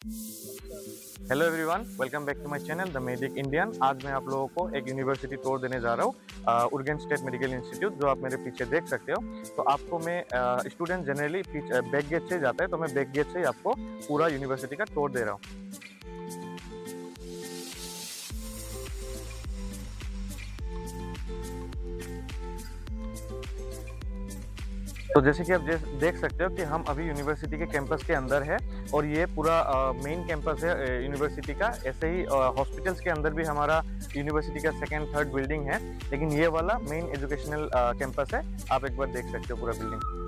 Hello everyone, welcome back to my channel the medic Indian. आज मैं आप लोगों को एक यूनिवर्सिटी टूर देने जा रहा हूँ, उर्गेन स्टेट मेडिकल इंस्टीट्यूट, जो आप मेरे पीछे देख सकते हो। तो आपको मैं स्टूडेंट जनरली बैक गेट से जाता है, तो मैं बैक गेट से ही आपको पूरा यूनिवर्सिटी का टूर दे रहा हूँ। तो जैसे कि आप देख सकते हो कि हम अभी यूनिवर्सिटी के कैंपस के अंदर है, और ये पूरा मेन कैंपस है यूनिवर्सिटी का। ऐसे ही हॉस्पिटल्स के अंदर भी हमारा यूनिवर्सिटी का सेकंड थर्ड बिल्डिंग है, लेकिन ये वाला मेन एजुकेशनल कैंपस है। आप एक बार देख सकते हो पूरा बिल्डिंग।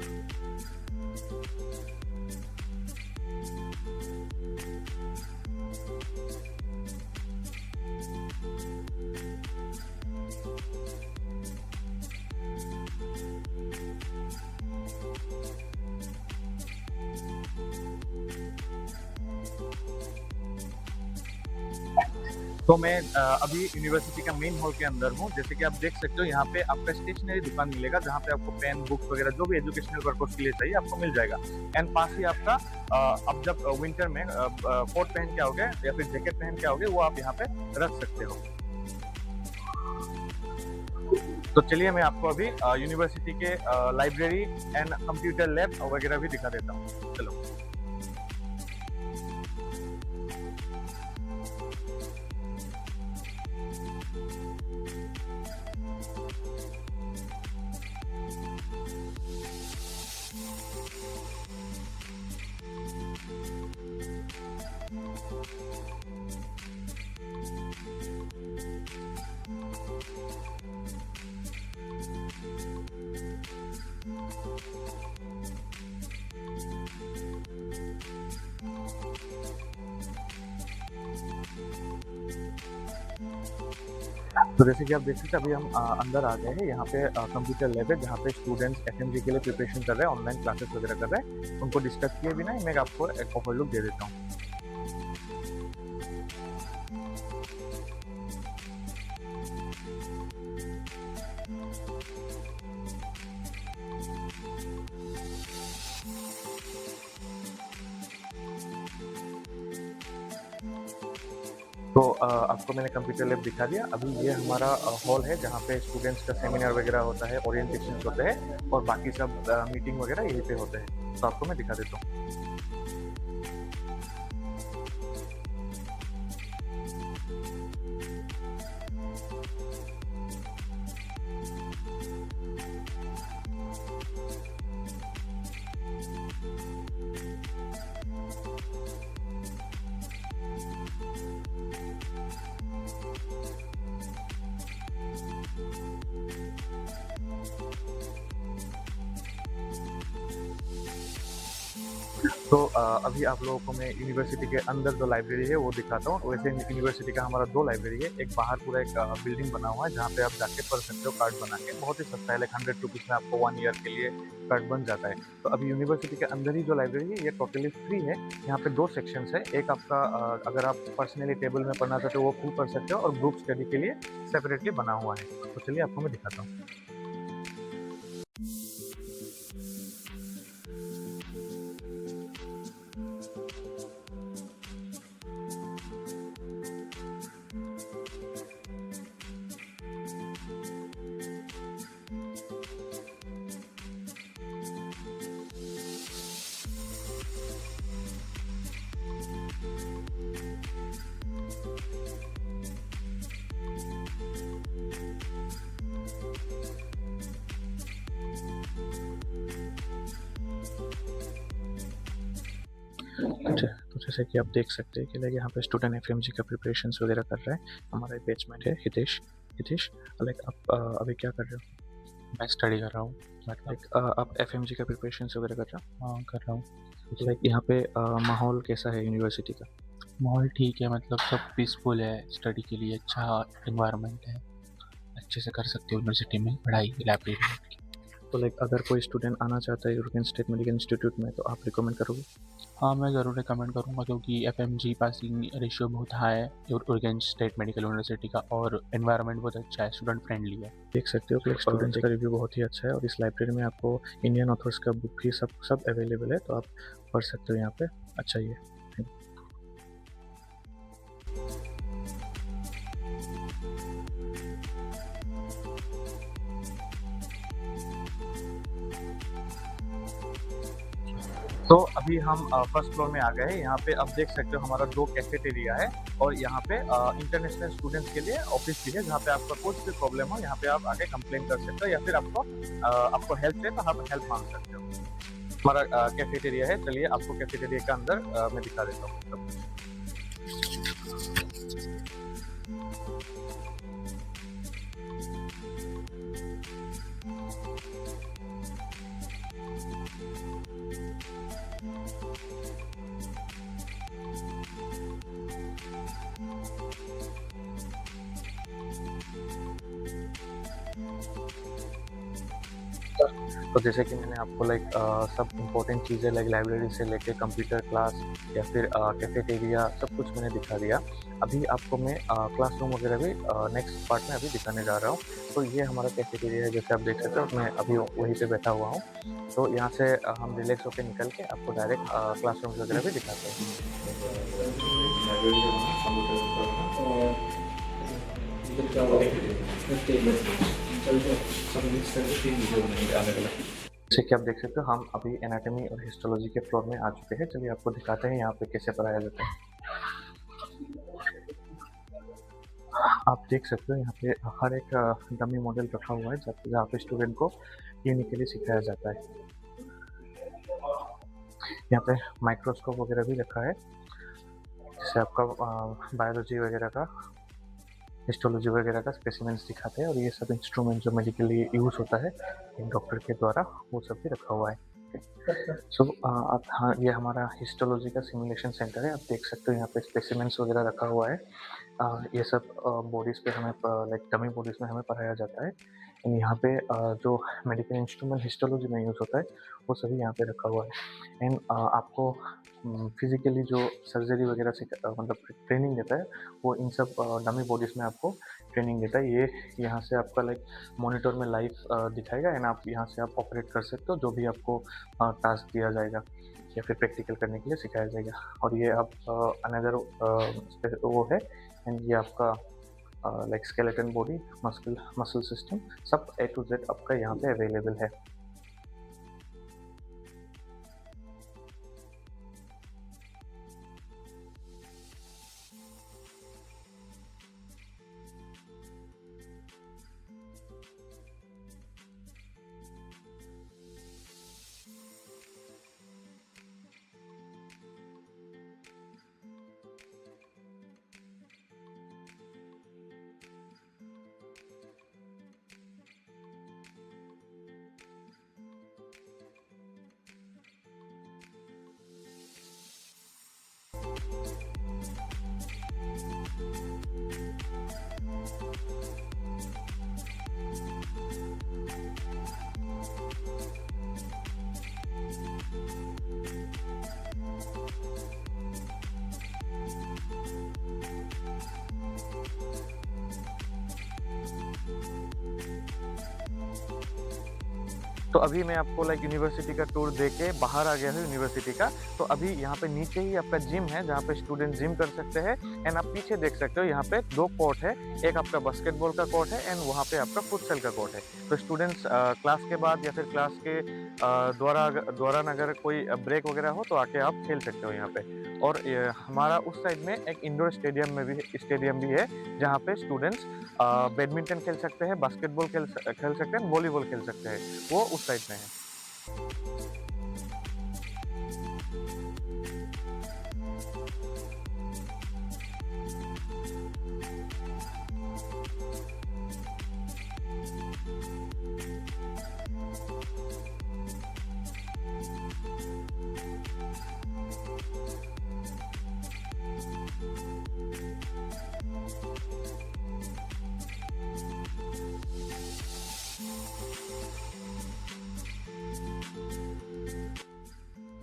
तो मैं अभी यूनिवर्सिटी का मेन हॉल के अंदर हूँ। जैसे कि आप देख सकते हो, यहाँ पे आपका स्टेशनरी दुकान मिलेगा, जहाँ पे आपको पेन, बुक्स वगैरह जो भी एजुकेशनल पर्पज के लिए चाहिए आपको मिल जाएगा। एंड पास ही आपका अब जब विंटर में कोट पहन के आओगे या फिर जैकेट पहन के आओगे, वो आप यहाँ पे रख सकते हो। तो चलिए मैं आपको अभी यूनिवर्सिटी के लाइब्रेरी एंड कंप्यूटर लैब वगैरह भी दिखा देता हूँ। चलो। तो जैसे कि आप देख सकते हैं, अभी हम अंदर आ गए हैं। यहाँ पे कंप्यूटर लैब है, जहाँ पे स्टूडेंट्स एफएमजी के लिए प्रिपरेशन कर रहे हैं, ऑनलाइन क्लासेस वगैरह कर रहे हैं। उनको डिस्टर्ब किए बिना मैं आपको एक ओवरलुक दे देता हूँ। तो आपको मैंने कंप्यूटर लैब दिखा दिया। अभी ये हमारा हॉल है, जहाँ पे स्टूडेंट्स का सेमिनार वगैरह होता है, ओरिएंटेशन होते हैं, और बाकी सब मीटिंग वगैरह यहीं पे होते हैं। तो आपको मैं दिखा देता हूँ। तो अभी आप लोगों को मैं यूनिवर्सिटी के अंदर जो लाइब्रेरी है वो दिखाता हूँ। वैसे यूनिवर्सिटी का हमारा 2 लाइब्रेरी है। एक बाहर पूरा एक बिल्डिंग बना हुआ है, जहाँ पे आप जाके पढ़ सकते हो कार्ड बना के। बहुत ही सस्ता है, लाइक 100 रुपीज़ में आपको 1 ईयर के लिए कार्ड बन जाता है। तो अभी यूनिवर्सिटी के अंदर ही जो लाइब्रेरी है, ये टोटली फ्री है। यहाँ पे 2 सेक्शंस है। एक आपका अगर आप पर्सनली टेबल में पढ़ना चाहते हो वो फ्री पढ़ सकते हो, और ग्रुप स्टडी के लिए सेपरेटली बना हुआ है। तो चलिए आपको मैं दिखाता हूँ। अच्छा, तो जैसे कि आप देख सकते हैं कि लाइक यहाँ पे स्टूडेंट एफएमजी का प्रिपरेशंस वगैरह कर रहा है। हमारा एक बैचमेट है हितेश। हितेश, लाइक आप अभी क्या कर रहे हो? मैं स्टडी कर रहा हूँ। मतलब लाइक आप एफएमजी का प्रिपरेशंस वगैरह कर रहे हाँ, कर रहा हूँ। हो? लाइक यहाँ पे माहौल कैसा है यूनिवर्सिटी का? माहौल ठीक है, मतलब सब पीसफुल है, स्टडी के लिए अच्छा एनवायरनमेंट है। अच्छे से कर सकते हो यूनिवर्सिटी में पढ़ाई, लाइब्रेरी। तो लाइक अगर कोई स्टूडेंट आना चाहता है यूरोपियन स्टेट मेडिकल इंस्टीट्यूट में, तो आप रिकमेंड करोगे? हाँ, मैं ज़रूर रिकमेंड करूँगा, क्योंकि एफएमजी पासिंग रेशियो बहुत हाई है उर्गेन स्टेट मेडिकल यूनिवर्सिटी का, और एनवायरनमेंट बहुत अच्छा है, स्टूडेंट फ्रेंडली है। देख सकते हो कि स्टूडेंट्स का रिव्यू बहुत ही अच्छा है, और इस लाइब्रेरी में आपको इंडियन ऑथर्स का बुक भी सब अवेलेबल है, तो आप पढ़ सकते हो यहाँ पे। अच्छा ही है। तो अभी हम फर्स्ट फ्लोर में आ गए हैं। यहाँ पे आप देख सकते हो हमारा 2 कैफेटेरिया है और यहाँ पे इंटरनेशनल स्टूडेंट्स के लिए ऑफिस भी है, जहाँ पे आपका कुछ भी प्रॉब्लम हो यहाँ पे आप आके कंप्लेन कर सकते हो या फिर आपको हेल्प चाहिए तो आप हेल्प माँग सकते हो। हमारा कैफेटेरिया है, चलिए आपको कैफेटेरिया के अंदर मैं दिखा देता हूँ सब कुछ। तो जैसे कि मैंने आपको सब इम्पोर्टेंट चीज़ें लाइब्रेरी से लेके कंप्यूटर क्लास या फिर कैफेटेरिया सब कुछ मैंने दिखा दिया। अभी आपको मैं क्लासरूम वगैरह भी नेक्स्ट पार्ट में अभी दिखाने जा रहा हूँ। तो ये हमारा कैफेटेरिया है, जैसे आप देख सकते हो मैं अभी वहीं पे बैठा हुआ हूँ। तो यहाँ से हम रिलैक्स होके निकल के आपको डायरेक्ट क्लासरूम्स वगैरह भी दिखाते हैं। जैसे कि आप देख सकते हो हम अभी एनाटॉमी और हिस्टोलॉजी के फ्लोर में आ चुके हैं। चलिए आपको दिखाते हैं यहाँ पे कैसे पढ़ाया जाता है। आप देख सकते हो यहाँ पे हर एक डमी मॉडल रखा हुआ है जहाँ पे स्टूडेंट को क्लिनिकली सिखाया जाता है। यहाँ पे माइक्रोस्कोप वगैरह भी रखा है, जिससे आपका बायोलॉजी वगैरह का, हिस्टोलॉजी वगैरह का स्पेसिमेंट्स दिखाते हैं और ये सब इंस्ट्रूमेंट जो मेडिकली यूज़ होता है एक डॉक्टर के द्वारा, वो सब भी रखा हुआ है। सो आप हाँ, ये हमारा हिस्टोलॉजी का सिमुलेशन सेंटर है। आप देख सकते हो यहाँ पे स्पेसिमेंट्स वगैरह रखा हुआ है। ये सब बॉडीज़ पे हमें डमी बॉडीज़ में हमें पढ़ाया जाता है। एंड यहाँ पे जो मेडिकल इंस्ट्रूमेंट हिस्टोलॉजी में यूज़ होता है वो सभी यहाँ पे रखा हुआ है। एंड आपको फिजिकली जो सर्जरी वगैरह से मतलब ट्रेनिंग देता है वो इन सब डमी बॉडीज़ में आपको ट्रेनिंग देता है। ये यहाँ से आपका मॉनिटर में लाइव दिखाएगा एंड आप यहाँ से आप ऑपरेट कर सकते हो जो भी आपको टास्क दिया जाएगा या फिर प्रैक्टिकल करने के लिए सिखाया जाएगा। और ये आप अनदर वो है एंड ये आपका स्केलेटन बॉडी, मसल सिस्टम सब A to Z आपका यहाँ पे अवेलेबल है। तो अभी मैं आपको यूनिवर्सिटी का टूर दे के बाहर आ गया हूँ यूनिवर्सिटी का। तो अभी यहाँ पे नीचे ही आपका जिम है जहाँ पे स्टूडेंट जिम कर सकते हैं। एंड आप पीछे देख सकते हो यहाँ पे 2 कोर्ट है, एक आपका बास्केटबॉल का कोर्ट है एंड वहाँ पे आपका फुटसल का कोर्ट है। तो स्टूडेंट्स क्लास के बाद या फिर क्लास के दौरान अगर कोई ब्रेक वगैरह हो तो आके आप खेल सकते हो यहाँ पे। और हमारा उस साइड में एक इंडोर स्टेडियम भी है जहाँ पे स्टूडेंट्स बैडमिंटन खेल सकते हैं, बास्केटबॉल खेल सकते हैं, वॉलीबॉल खेल सकते हैं, वो उस साइड में है।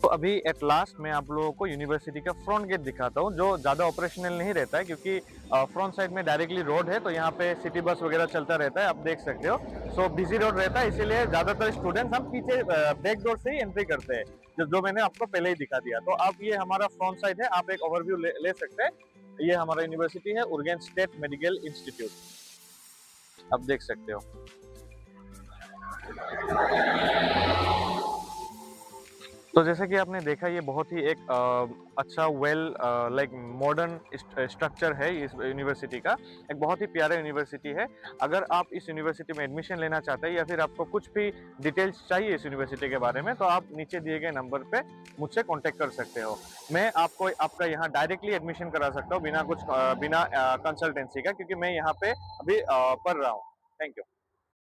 तो अभी एट लास्ट मैं आप लोगों को यूनिवर्सिटी का फ्रंट गेट दिखाता हूँ, जो ज़्यादा ऑपरेशनल नहीं रहता है क्योंकि फ्रंट साइड में डायरेक्टली रोड है, तो यहाँ पे सिटी बस वगैरह चलता रहता है, आप देख सकते हो। सो बिजी रोड रहता है, इसीलिए ज़्यादातर स्टूडेंट्स हम पीछे बैक डोर से ही एंट्री करते हैं, जो मैंने आपको पहले ही दिखा दिया। तो अब ये हमारा फ्रंट साइड है, आप एक ओवरव्यू ले सकते हैं। ये हमारा यूनिवर्सिटी है, उर्गेन स्टेट मेडिकल इंस्टीट्यूट, आप देख सकते हो। तो जैसे कि आपने देखा ये बहुत ही एक अच्छा लाइक मॉडर्न स्ट्रक्चर है इस यूनिवर्सिटी का। एक बहुत ही प्यारा यूनिवर्सिटी है। अगर आप इस यूनिवर्सिटी में एडमिशन लेना चाहते हैं या फिर आपको कुछ भी डिटेल्स चाहिए इस यूनिवर्सिटी के बारे में, तो आप नीचे दिए गए नंबर पे मुझसे कॉन्टैक्ट कर सकते हो। मैं आपको आपका यहाँ डायरेक्टली एडमिशन करा सकता हूँ बिना कंसल्टेंसी का, क्योंकि मैं यहाँ पे अभी पढ़ रहा हूँ। Thank you.